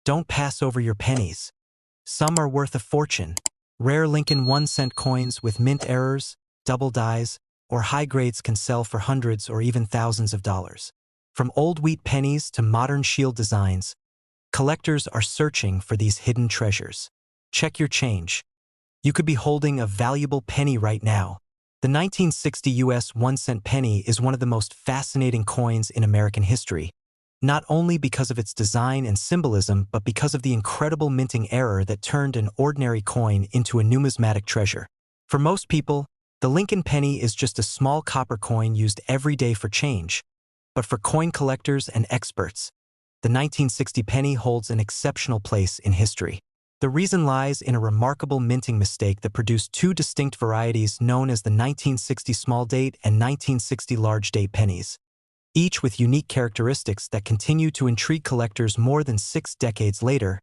Don't pass over your pennies. Some are worth a fortune. Rare Lincoln 1-cent coins with mint errors, double dies, or high grades can sell for hundreds or even thousands of dollars. From old wheat pennies to modern shield designs, collectors are searching for these hidden treasures. Check your change. You could be holding a valuable penny right now. The 1960 U.S. 1-cent penny is one of the most fascinating coins in American history, not only because of its design and symbolism, but because of the incredible minting error that turned an ordinary coin into a numismatic treasure. For most people, the Lincoln penny is just a small copper coin used every day for change. But for coin collectors and experts, the 1960 penny holds an exceptional place in history. The reason lies in a remarkable minting mistake that produced two distinct varieties known as the 1960 small date and 1960 large date pennies, each with unique characteristics that continue to intrigue collectors more than 6 decades later.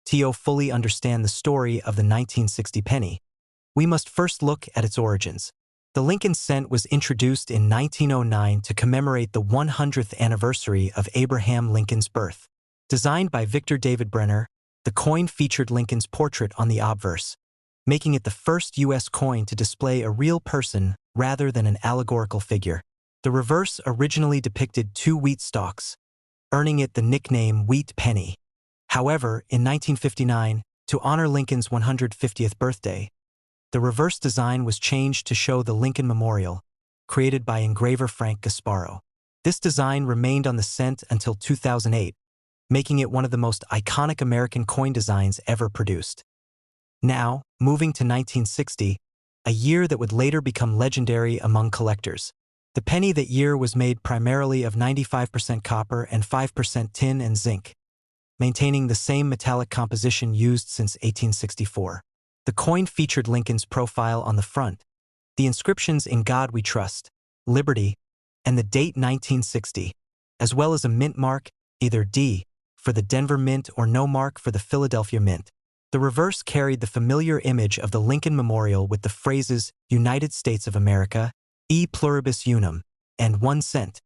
To fully understand the story of the 1960 penny, we must first look at its origins. The Lincoln cent was introduced in 1909 to commemorate the 100th anniversary of Abraham Lincoln's birth. Designed by Victor David Brenner, the coin featured Lincoln's portrait on the obverse, making it the first U.S. coin to display a real person rather than an allegorical figure. The reverse originally depicted 2 wheat stalks, earning it the nickname Wheat Penny. However, in 1959, to honor Lincoln's 150th birthday, the reverse design was changed to show the Lincoln Memorial, created by engraver Frank Gasparo. This design remained on the cent until 2008, making it one of the most iconic American coin designs ever produced. Now, moving to 1960, a year that would later become legendary among collectors. The penny that year was made primarily of 95% copper and 5% tin and zinc, maintaining the same metallic composition used since 1864. The coin featured Lincoln's profile on the front, the inscriptions "In God We Trust," "Liberty," and the date 1960, as well as a mint mark, either D for the Denver Mint or no mark for the Philadelphia Mint. The reverse carried the familiar image of the Lincoln Memorial with the phrases "United States of America," "E pluribus unum," and 1 cent.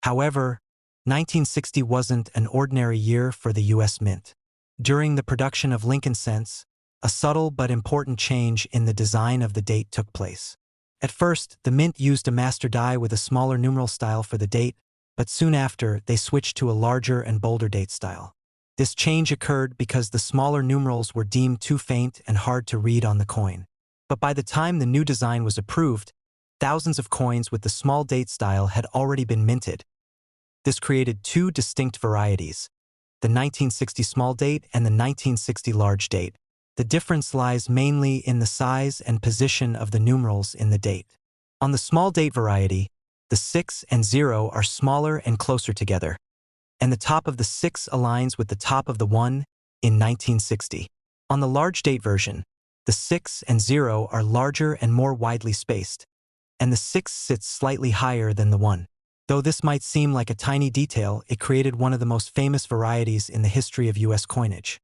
However, 1960 wasn't an ordinary year for the U.S. Mint. During the production of Lincoln cents, a subtle but important change in the design of the date took place. At first, the Mint used a master die with a smaller numeral style for the date, but soon after, they switched to a larger and bolder date style. This change occurred because the smaller numerals were deemed too faint and hard to read on the coin. But by the time the new design was approved, thousands of coins with the small date style had already been minted. This created 2 distinct varieties, the 1960 small date and the 1960 large date. The difference lies mainly in the size and position of the numerals in the date. On the small date variety, the 6 and 0 are smaller and closer together, and the top of the 6 aligns with the top of the 1 in 1960. On the large date version, the 6 and 0 are larger and more widely spaced, and the 6 sits slightly higher than the 1. Though this might seem like a tiny detail, it created one of the most famous varieties in the history of U.S. coinage.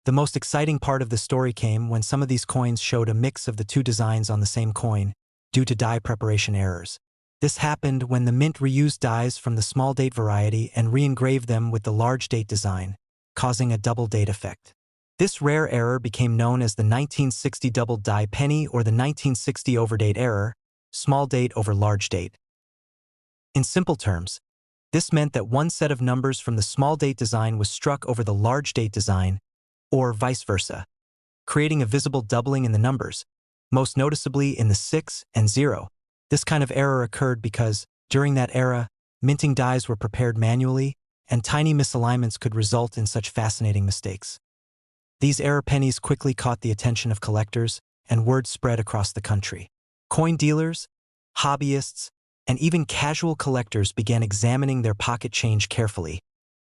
The most exciting part of the story came when some of these coins showed a mix of the 2 designs on the same coin, due to die preparation errors. This happened when the Mint reused dies from the small date variety and re-engraved them with the large date design, causing a double date effect. This rare error became known as the 1960 double die penny or the 1960 overdate error, small date over large date. In simple terms, this meant that one set of numbers from the small date design was struck over the large date design, or vice versa, creating a visible doubling in the numbers, most noticeably in the 6 and 0. This kind of error occurred because, during that era, minting dies were prepared manually, and tiny misalignments could result in such fascinating mistakes. These error pennies quickly caught the attention of collectors, and word spread across the country. Coin dealers, hobbyists, and even casual collectors began examining their pocket change carefully,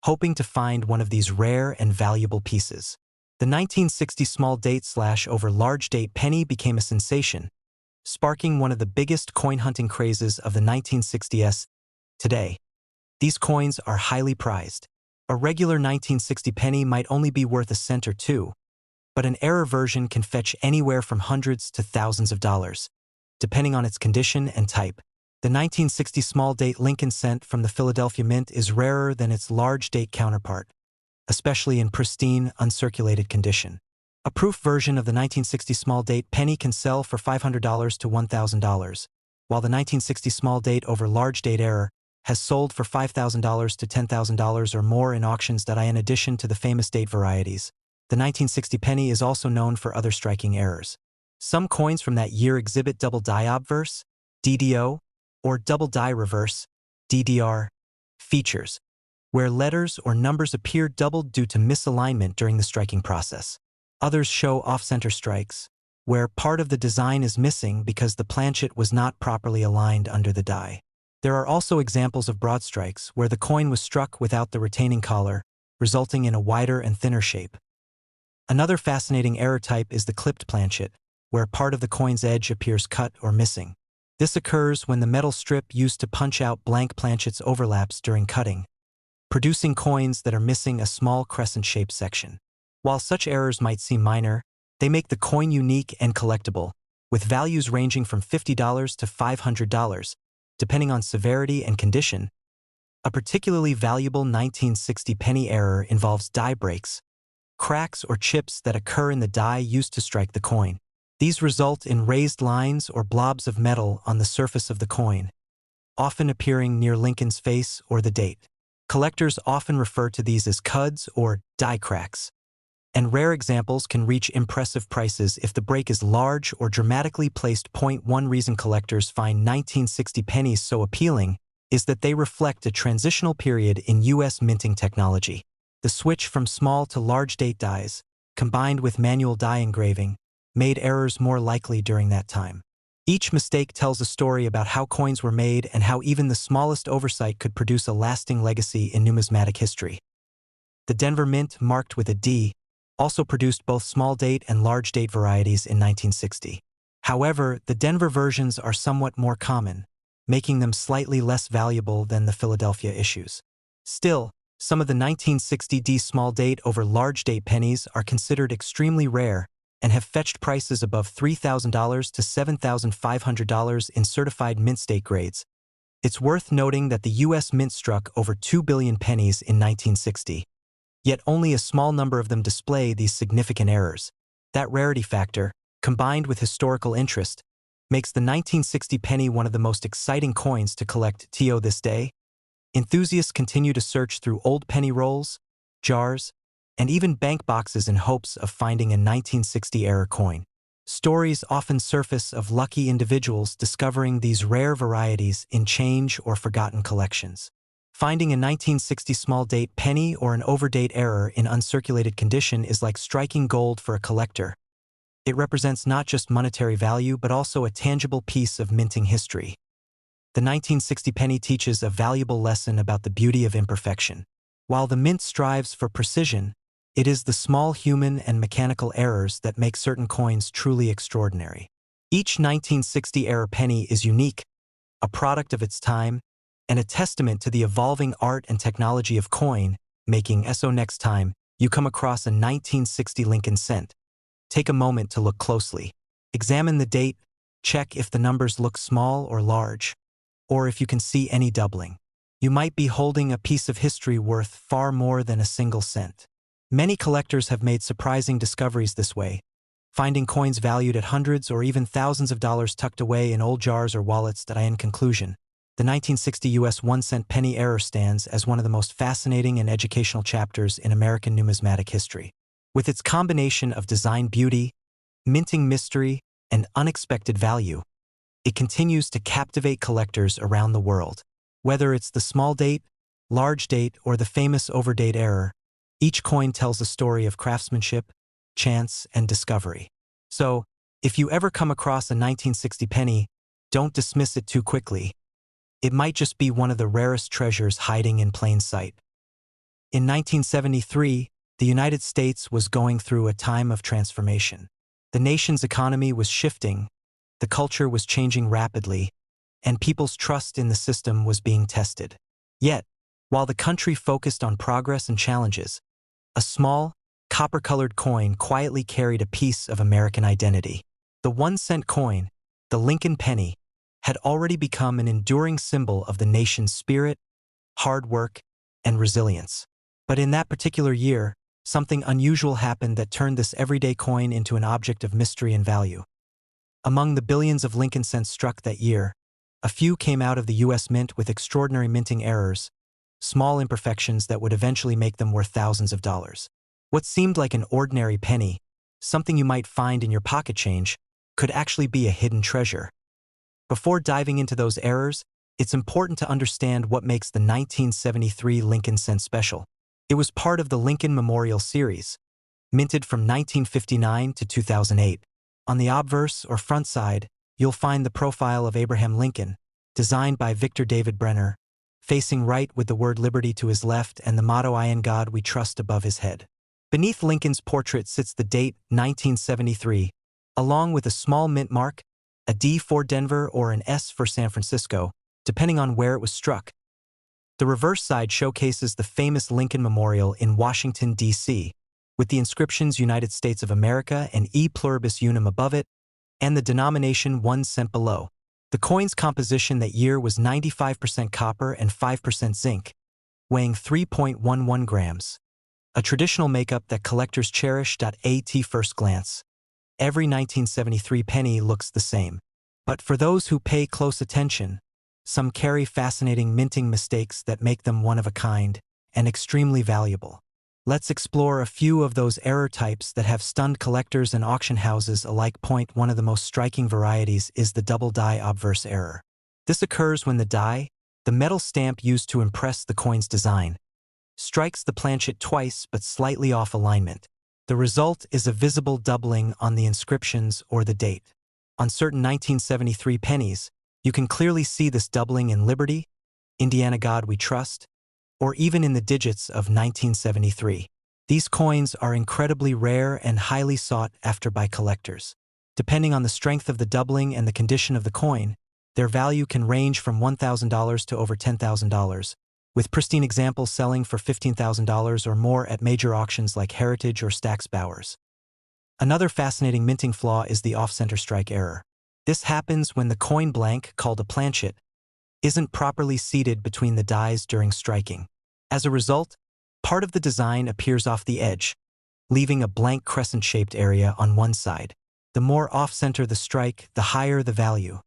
hoping to find one of these rare and valuable pieces. The 1960 small date / over large date penny became a sensation, sparking one of the biggest coin hunting crazes of the 1960s. Today, these coins are highly prized. A regular 1960 penny might only be worth a cent or 2, but an error version can fetch anywhere from hundreds to thousands of dollars, depending on its condition and type. The 1960 small date Lincoln cent from the Philadelphia Mint is rarer than its large date counterpart, especially in pristine, uncirculated condition. A proof version of the 1960 small date penny can sell for $500 to $1,000, while the 1960 small date over large date error has sold for $5,000 to $10,000 or more in auctions.in. In addition to the famous date varieties, the 1960 penny is also known for other striking errors. Some coins from that year exhibit double die obverse, DDO, or double die reverse, DDR, features, where letters or numbers appear doubled due to misalignment during the striking process. Others show off-center strikes, where part of the design is missing because the planchet was not properly aligned under the die. There are also examples of broad strikes where the coin was struck without the retaining collar, resulting in a wider and thinner shape. Another fascinating error type is the clipped planchet, where part of the coin's edge appears cut or missing. This occurs when the metal strip used to punch out blank planchets overlaps during cutting, producing coins that are missing a small crescent-shaped section. While such errors might seem minor, they make the coin unique and collectible, with values ranging from $50 to $500, depending on severity and condition. A particularly valuable 1960 penny error involves die breaks, cracks or chips that occur in the die used to strike the coin. These result in raised lines or blobs of metal on the surface of the coin, often appearing near Lincoln's face or the date. Collectors often refer to these as cuds or die cracks, and rare examples can reach impressive prices if the break is large or dramatically placed. One reason collectors find 1960 pennies so appealing is that they reflect a transitional period in U.S. minting technology. The switch from small to large date dies, combined with manual die engraving, made errors more likely during that time. Each mistake tells a story about how coins were made and how even the smallest oversight could produce a lasting legacy in numismatic history. The Denver Mint, marked with a D, also produced both small date and large date varieties in 1960. However, the Denver versions are somewhat more common, making them slightly less valuable than the Philadelphia issues. Still, some of the 1960 D small date over large date pennies are considered extremely rare and have fetched prices above $3,000 to $7,500 in certified mint state grades. It's worth noting that the U.S. Mint struck over 2 billion pennies in 1960. Yet only a small number of them display these significant errors. That rarity factor, combined with historical interest, makes the 1960 penny one of the most exciting coins to collect to this day. Enthusiasts continue to search through old penny rolls, jars, and even bank boxes in hopes of finding a 1960-era coin. Stories often surface of lucky individuals discovering these rare varieties in change or forgotten collections. Finding a 1960 small date penny or an overdate error in uncirculated condition is like striking gold for a collector. It represents not just monetary value but also a tangible piece of minting history. The 1960 penny teaches a valuable lesson about the beauty of imperfection. While the mint strives for precision, it is the small human and mechanical errors that make certain coins truly extraordinary. Each 1960-era penny is unique, a product of its time, and a testament to the evolving art and technology of coin making. So next time you come across a 1960 Lincoln cent, take a moment to look closely. Examine the date, check if the numbers look small or large, or if you can see any doubling. You might be holding a piece of history worth far more than a single cent. Many collectors have made surprising discoveries this way, finding coins valued at hundreds or even thousands of dollars tucked away in old jars or wallets. In conclusion, the 1960 U.S. 1-cent penny error stands as one of the most fascinating and educational chapters in American numismatic history. With its combination of design beauty, minting mystery, and unexpected value, it continues to captivate collectors around the world. Whether it's the small date, large date, or the famous overdate error, each coin tells a story of craftsmanship, chance, and discovery. So, if you ever come across a 1960 penny, don't dismiss it too quickly. It might just be one of the rarest treasures hiding in plain sight. In 1973, the United States was going through a time of transformation. The nation's economy was shifting, the culture was changing rapidly, and people's trust in the system was being tested. Yet, while the country focused on progress and challenges, a small, copper-colored coin quietly carried a piece of American identity. The 1-cent coin, the Lincoln penny, had already become an enduring symbol of the nation's spirit, hard work, and resilience. But in that particular year, something unusual happened that turned this everyday coin into an object of mystery and value. Among the billions of Lincoln cents struck that year, a few came out of the U.S. Mint with extraordinary minting errors, small imperfections that would eventually make them worth thousands of dollars. What seemed like an ordinary penny, something you might find in your pocket change, could actually be a hidden treasure. Before diving into those errors, it's important to understand what makes the 1973 Lincoln cent special. It was part of the Lincoln Memorial Series, minted from 1959 to 2008. On the obverse or front side, you'll find the profile of Abraham Lincoln, designed by Victor David Brenner, facing right with the word liberty to his left and the motto "I in God we trust" above his head. Beneath Lincoln's portrait sits the date 1973, along with a small mint mark, a D for Denver or an S for San Francisco, depending on where it was struck. The reverse side showcases the famous Lincoln Memorial in Washington, D.C., with the inscriptions United States of America and E pluribus unum above it, and the denomination 1 cent below. The coin's composition that year was 95% copper and 5% zinc, weighing 3.11 grams. A traditional makeup that collectors cherish. At first glance, every 1973 penny looks the same. But for those who pay close attention, some carry fascinating minting mistakes that make them one of a kind and extremely valuable. Let's explore a few of those error types that have stunned collectors and auction houses alike. One of the most striking varieties is the double die obverse error. This occurs when the die, the metal stamp used to impress the coin's design, strikes the planchet twice but slightly off alignment. The result is a visible doubling on the inscriptions or the date. On certain 1973 pennies, you can clearly see this doubling in Liberty, Indiana God We Trust, or even in the digits of 1973. These coins are incredibly rare and highly sought after by collectors. Depending on the strength of the doubling and the condition of the coin, their value can range from $1,000 to over $10,000, with pristine examples selling for $15,000 or more at major auctions like Heritage or Stack's Bowers. Another fascinating minting flaw is the off-center strike error. This happens when the coin blank, called a planchet, isn't properly seated between the dies during striking. As a result, part of the design appears off the edge, leaving a blank crescent-shaped area on one side. The more off-center the strike, the higher the value,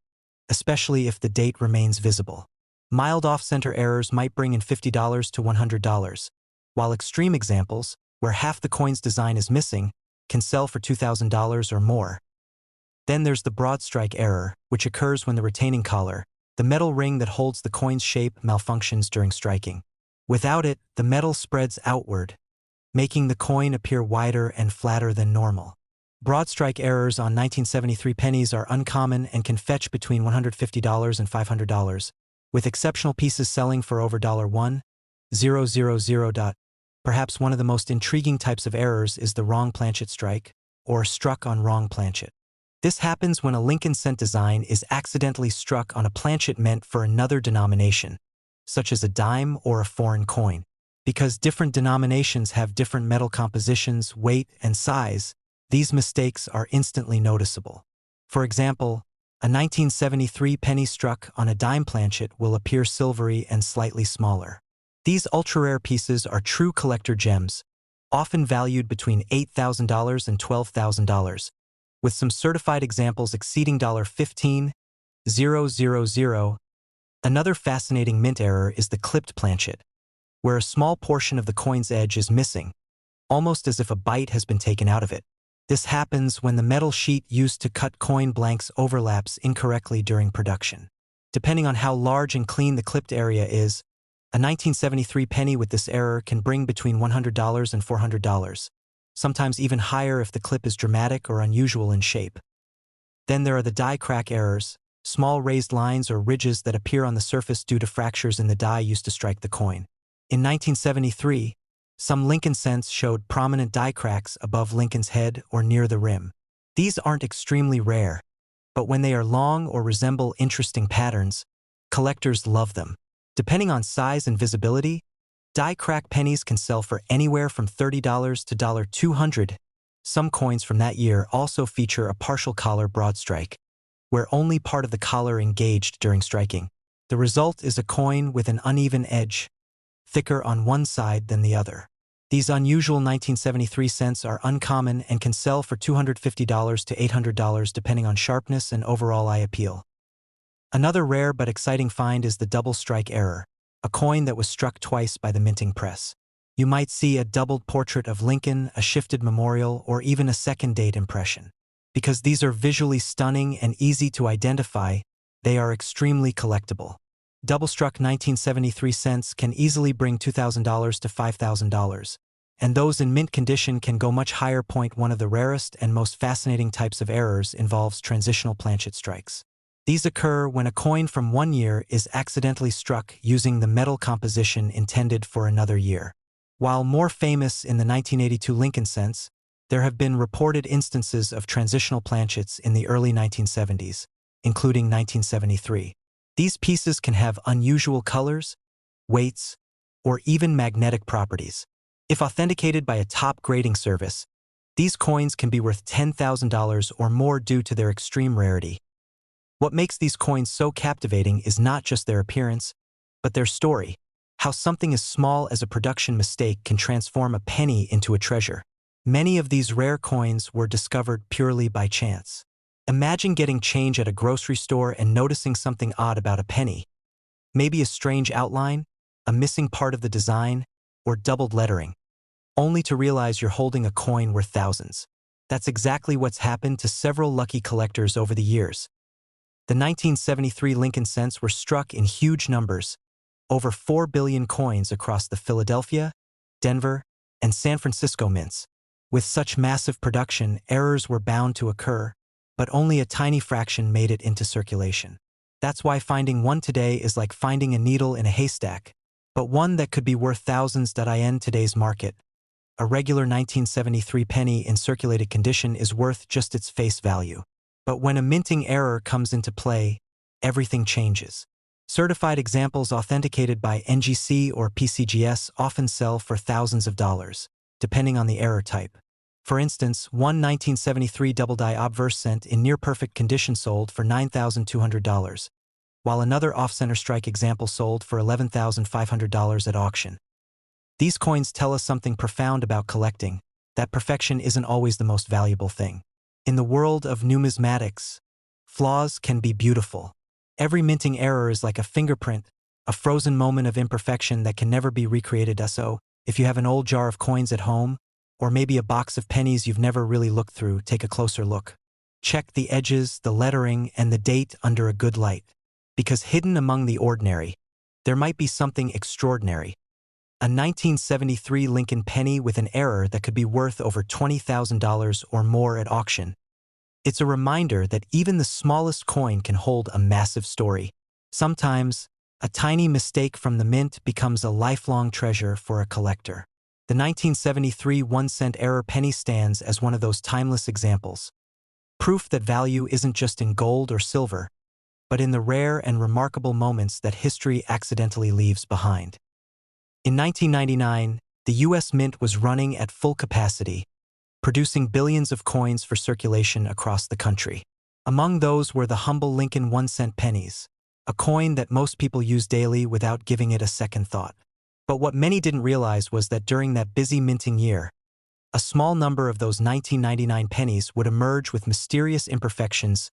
especially if the date remains visible. Mild off-center errors might bring in $50 to $100, while extreme examples, where half the coin's design is missing, can sell for $2,000 or more. Then there's the broad strike error, which occurs when the retaining collar, the metal ring that holds the coin's shape, malfunctions during striking. Without it, the metal spreads outward, making the coin appear wider and flatter than normal. Broad strike errors on 1973 pennies are uncommon and can fetch between $150 and $500, with exceptional pieces selling for over $1,000. Perhaps one of the most intriguing types of errors is the wrong planchet strike, or struck on wrong planchet. This happens when a Lincoln cent design is accidentally struck on a planchet meant for another denomination, such as a dime or a foreign coin. Because different denominations have different metal compositions, weight, and size, these mistakes are instantly noticeable. For example, a 1973 penny struck on a dime planchet will appear silvery and slightly smaller. These ultra-rare pieces are true collector gems, often valued between $8,000 and $12,000, with some certified examples exceeding $15,000. Another fascinating mint error is the clipped planchet, where a small portion of the coin's edge is missing, almost as if a bite has been taken out of it. This happens when the metal sheet used to cut coin blanks overlaps incorrectly during production. Depending on how large and clean the clipped area is, a 1973 penny with this error can bring between $100 and $400, sometimes even higher if the clip is dramatic or unusual in shape. Then there are the die crack errors, small raised lines or ridges that appear on the surface due to fractures in the die used to strike the coin. In 1973, some Lincoln cents showed prominent die cracks above Lincoln's head or near the rim. These aren't extremely rare, but when they are long or resemble interesting patterns, collectors love them. Depending on size and visibility, die crack pennies can sell for anywhere from $30 to $200. Some coins from that year also feature a partial collar broad strike, where only part of the collar engaged during striking. The result is a coin with an uneven edge, thicker on one side than the other. These unusual 1973 cents are uncommon and can sell for $250 to $800 depending on sharpness and overall eye appeal. Another rare but exciting find is the double strike error, a coin that was struck twice by the minting press. You might see a doubled portrait of Lincoln, a shifted memorial, or even a second date impression. Because these are visually stunning and easy to identify, they are extremely collectible. Double-struck 1973 cents can easily bring $2,000 to $5,000, and those in mint condition can go much higher. One of the rarest and most fascinating types of errors involves transitional planchet strikes. These occur when a coin from one year is accidentally struck using the metal composition intended for another year. While more famous in the 1982 Lincoln cents, there have been reported instances of transitional planchets in the early 1970s, including 1973. These pieces can have unusual colors, weights, or even magnetic properties. If authenticated by a top grading service, these coins can be worth $10,000 or more due to their extreme rarity. What makes these coins so captivating is not just their appearance, but their story, how something as small as a production mistake can transform a penny into a treasure. Many of these rare coins were discovered purely by chance. Imagine getting change at a grocery store and noticing something odd about a penny. Maybe a strange outline, a missing part of the design, or doubled lettering, only to realize you're holding a coin worth thousands. That's exactly what's happened to several lucky collectors over the years. The 1973 Lincoln cents were struck in huge numbers, over 4 billion coins across the Philadelphia, Denver, and San Francisco mints. With such massive production, errors were bound to occur, but only a tiny fraction made it into circulation. That's why finding one today is like finding a needle in a haystack, but one that could be worth thousands. In today's market, a regular 1973 penny in circulated condition is worth just its face value. But when a minting error comes into play, everything changes. Certified examples authenticated by NGC or PCGS often sell for thousands of dollars, depending on the error type. For instance, one 1973 double-die obverse cent in near-perfect condition sold for $9,200, while another off-center strike example sold for $11,500 at auction. These coins tell us something profound about collecting, that perfection isn't always the most valuable thing. In the world of numismatics, flaws can be beautiful. Every minting error is like a fingerprint, a frozen moment of imperfection that can never be recreated. So, if you have an old jar of coins at home, or maybe a box of pennies you've never really looked through, take a closer look. Check the edges, the lettering, and the date under a good light. Because hidden among the ordinary, there might be something extraordinary. A 1973 Lincoln penny with an error that could be worth over $20,000 or more at auction. It's a reminder that even the smallest coin can hold a massive story. Sometimes, a tiny mistake from the mint becomes a lifelong treasure for a collector. The 1973 1-cent error penny stands as one of those timeless examples. Proof that value isn't just in gold or silver, but in the rare and remarkable moments that history accidentally leaves behind. In 1999, the U.S. Mint was running at full capacity, producing billions of coins for circulation across the country. Among those were the humble Lincoln 1-cent pennies, a coin that most people use daily without giving it a second thought. But what many didn't realize was that during that busy minting year, a small number of those 1999 pennies would emerge with mysterious imperfections,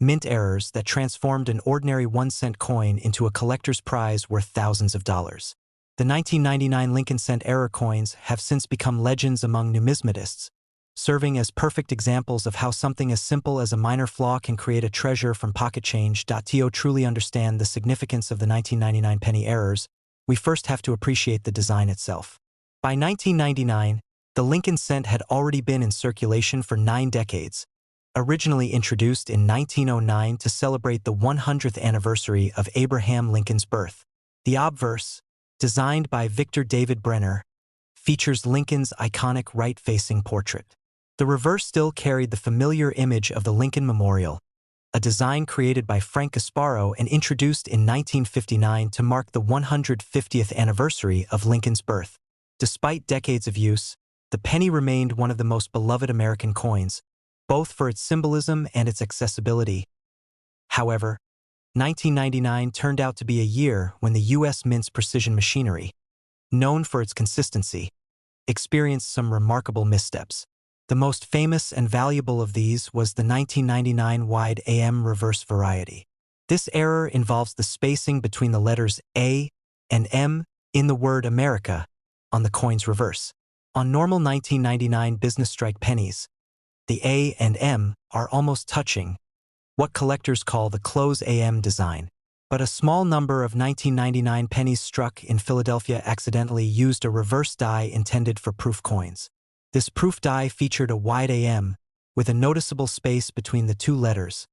mint errors that transformed an ordinary 1-cent coin into a collector's prize worth thousands of dollars. The 1999 Lincoln cent error coins have since become legends among numismatists, serving as perfect examples of how something as simple as a minor flaw can create a treasure from pocket change. To truly understand the significance of the 1999 penny errors, we first have to appreciate the design itself. By 1999, the Lincoln cent had already been in circulation for 9 decades. Originally introduced in 1909 to celebrate the 100th anniversary of Abraham Lincoln's birth, the obverse, designed by Victor David Brenner, features Lincoln's iconic right-facing portrait. The reverse still carried the familiar image of the Lincoln Memorial, a design created by Frank Gasparo and introduced in 1959 to mark the 150th anniversary of Lincoln's birth. Despite decades of use, the penny remained one of the most beloved American coins, both for its symbolism and its accessibility. However, 1999 turned out to be a year when the U.S. Mint's precision machinery, known for its consistency, experienced some remarkable missteps. The most famous and valuable of these was the 1999 wide AM reverse variety. This error involves the spacing between the letters A and M in the word America on the coin's reverse. On normal 1999 business strike pennies, the A and M are almost touching, what collectors call the close AM design. But a small number of 1999 pennies struck in Philadelphia accidentally used a reverse die intended for proof coins. This proof die featured a wide AM with a noticeable space between the two letters.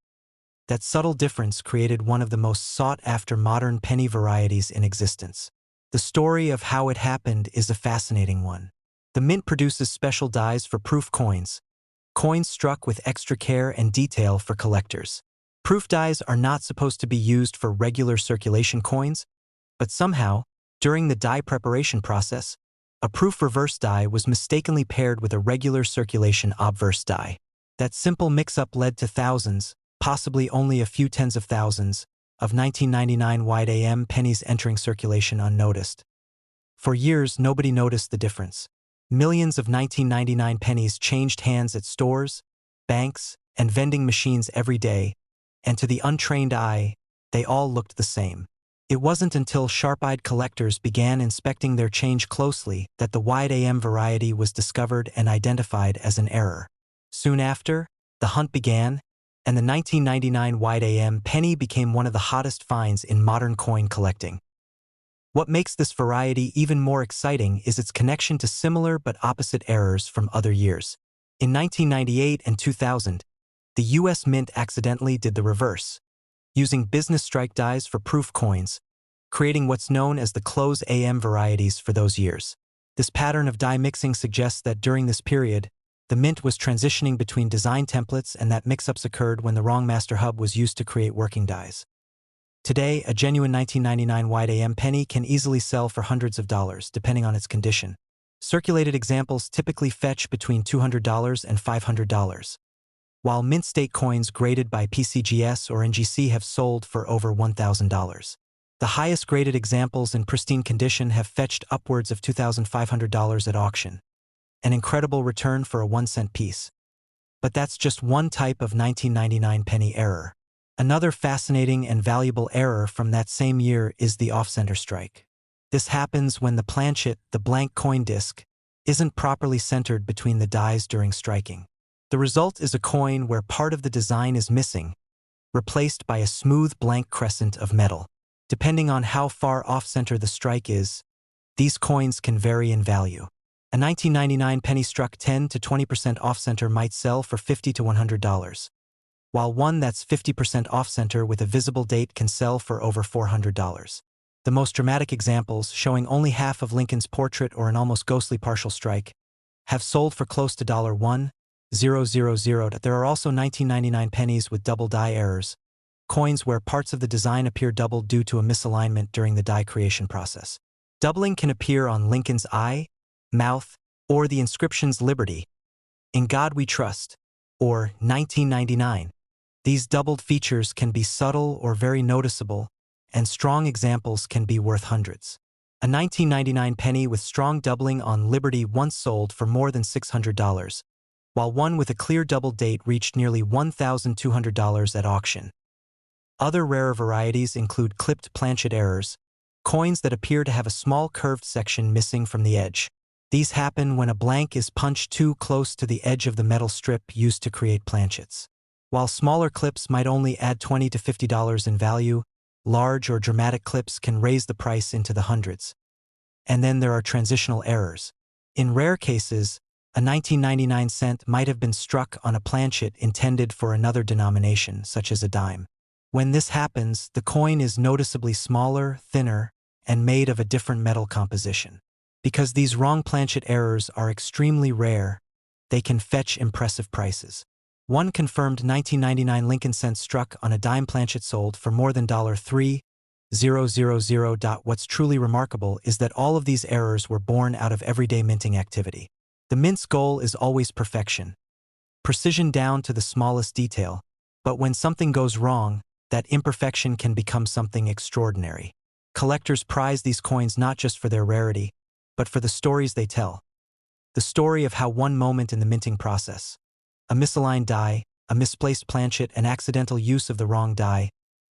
That subtle difference created one of the most sought-after modern penny varieties in existence. The story of how it happened is a fascinating one. The mint produces special dies for proof coins, coins struck with extra care and detail for collectors. Proof dies are not supposed to be used for regular circulation coins, but somehow, during the die preparation process, a proof reverse die was mistakenly paired with a regular circulation obverse die. That simple mix-up led to thousands, possibly only a few tens of thousands, of 1999 wide AM pennies entering circulation unnoticed. For years, nobody noticed the difference. Millions of 1999 pennies changed hands at stores, banks, and vending machines every day, and to the untrained eye, they all looked the same. It wasn't until sharp-eyed collectors began inspecting their change closely that the wide AM variety was discovered and identified as an error. Soon after, the hunt began, and the 1999 wide AM penny became one of the hottest finds in modern coin collecting. What makes this variety even more exciting is its connection to similar but opposite errors from other years. In 1998 and 2000, the U.S. Mint accidentally did the reverse, using business strike dies for proof coins, creating what's known as the close AM varieties for those years. This pattern of die mixing suggests that during this period, the Mint was transitioning between design templates and that mix-ups occurred when the wrong master hub was used to create working dies. Today, a genuine 1999 wide AM penny can easily sell for hundreds of dollars, depending on its condition. Circulated examples typically fetch between $200 and $500, while mint state coins graded by PCGS or NGC have sold for over $1,000. The highest graded examples in pristine condition have fetched upwards of $2,500 at auction, an incredible return for a 1-cent piece. But that's just one type of 1999 penny error. Another fascinating and valuable error from that same year is the off-center strike. This happens when the planchet, the blank coin disc, isn't properly centered between the dies during striking. The result is a coin where part of the design is missing, replaced by a smooth blank crescent of metal. Depending on how far off-center the strike is, these coins can vary in value. A 1999 penny struck 10 to 20% off-center might sell for $50 to $100, while one that's 50% off-center with a visible date can sell for over $400. The most dramatic examples, showing only half of Lincoln's portrait or an almost ghostly partial strike, have sold for close to $1,000. There are also 1999 pennies with double die errors, coins where parts of the design appear doubled due to a misalignment during the die creation process. Doubling can appear on Lincoln's eye, mouth, or the inscriptions Liberty, In God We Trust, or 1999. These doubled features can be subtle or very noticeable, and strong examples can be worth hundreds. A 1999 penny with strong doubling on Liberty once sold for more than $600, while one with a clear double date reached nearly $1,200 at auction. Other rarer varieties include clipped planchet errors, coins that appear to have a small curved section missing from the edge. These happen when a blank is punched too close to the edge of the metal strip used to create planchets. While smaller clips might only add $20 to $50 in value, large or dramatic clips can raise the price into the hundreds. And then there are transitional errors. In rare cases, a 1999 cent might have been struck on a planchet intended for another denomination, such as a dime. When this happens, the coin is noticeably smaller, thinner, and made of a different metal composition. Because these wrong planchet errors are extremely rare, they can fetch impressive prices. One confirmed 1999 Lincoln cent struck on a dime planchet sold for more than $3,000. What's truly remarkable is that all of these errors were born out of everyday minting activity. The mint's goal is always perfection, precision down to the smallest detail, but when something goes wrong, that imperfection can become something extraordinary. Collectors prize these coins not just for their rarity, but for the stories they tell. The story of how one moment in the minting process, a misaligned die, a misplaced planchet, and accidental use of the wrong die,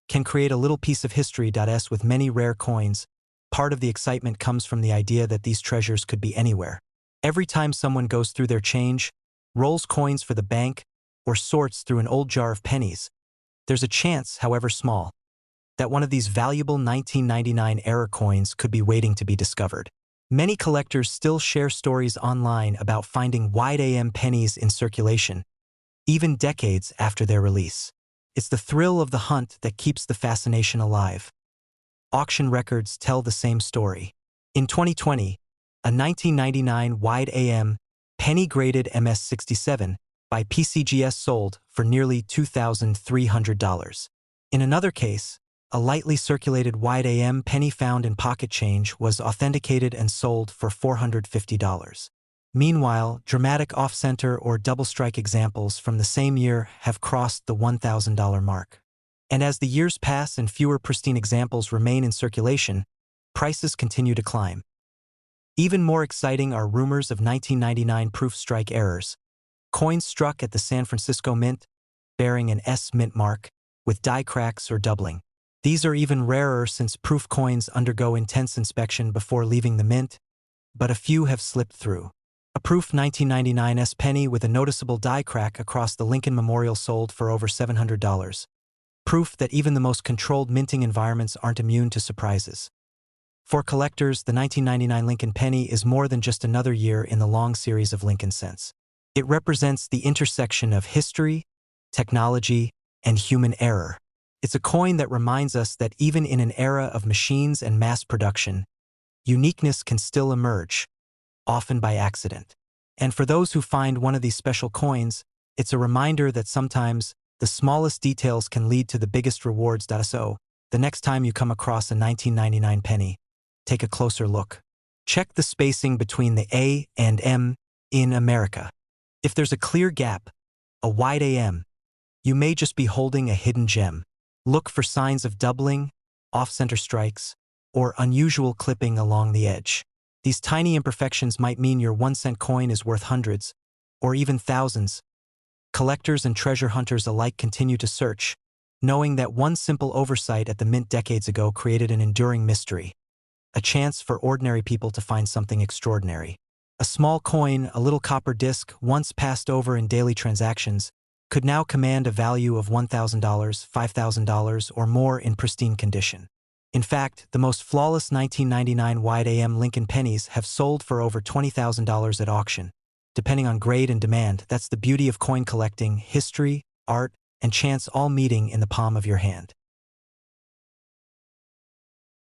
can create a little piece of history. S with many rare coins, part of the excitement comes from the idea that these treasures could be anywhere. Every time someone goes through their change, rolls coins for the bank, or sorts through an old jar of pennies, there's a chance, however small, that one of these valuable 1999 error coins could be waiting to be discovered. Many collectors still share stories online about finding wide AM pennies in circulation, even decades after their release. It's the thrill of the hunt that keeps the fascination alive. Auction records tell the same story. In 2020, a 1999 wide AM penny-graded MS-67 by PCGS sold for nearly $2,300. In another case, a lightly circulated wide AM penny found in pocket change was authenticated and sold for $450. Meanwhile, dramatic off-center or double-strike examples from the same year have crossed the $1,000 mark. And as the years pass and fewer pristine examples remain in circulation, prices continue to climb. Even more exciting are rumors of 1999 proof strike errors, coins struck at the San Francisco Mint, bearing an S mint mark, with die cracks or doubling. These are even rarer since proof coins undergo intense inspection before leaving the mint, but a few have slipped through. A proof 1999 S penny with a noticeable die crack across the Lincoln Memorial sold for over $700. Proof that even the most controlled minting environments aren't immune to surprises. For collectors, the 1999 Lincoln penny is more than just another year in the long series of Lincoln cents. It represents the intersection of history, technology, and human error. It's a coin that reminds us that even in an era of machines and mass production, uniqueness can still emerge, often by accident. And for those who find one of these special coins, it's a reminder that sometimes the smallest details can lead to the biggest rewards. So, the next time you come across a 1999 penny, take a closer look. Check the spacing between the A and M in America. If there's a clear gap, a wide AM, you may just be holding a hidden gem. Look for signs of doubling, off-center strikes, or unusual clipping along the edge. These tiny imperfections might mean your 1-cent coin is worth hundreds, or even thousands. Collectors and treasure hunters alike continue to search, knowing that one simple oversight at the mint decades ago created an enduring mystery. A chance for ordinary people to find something extraordinary. A small coin, a little copper disc, once passed over in daily transactions, could now command a value of $1,000, $5,000, or more in pristine condition. In fact, the most flawless 1999 wide AM Lincoln pennies have sold for over $20,000 at auction. Depending on grade and demand, that's the beauty of coin collecting: history, art, and chance all meeting in the palm of your hand.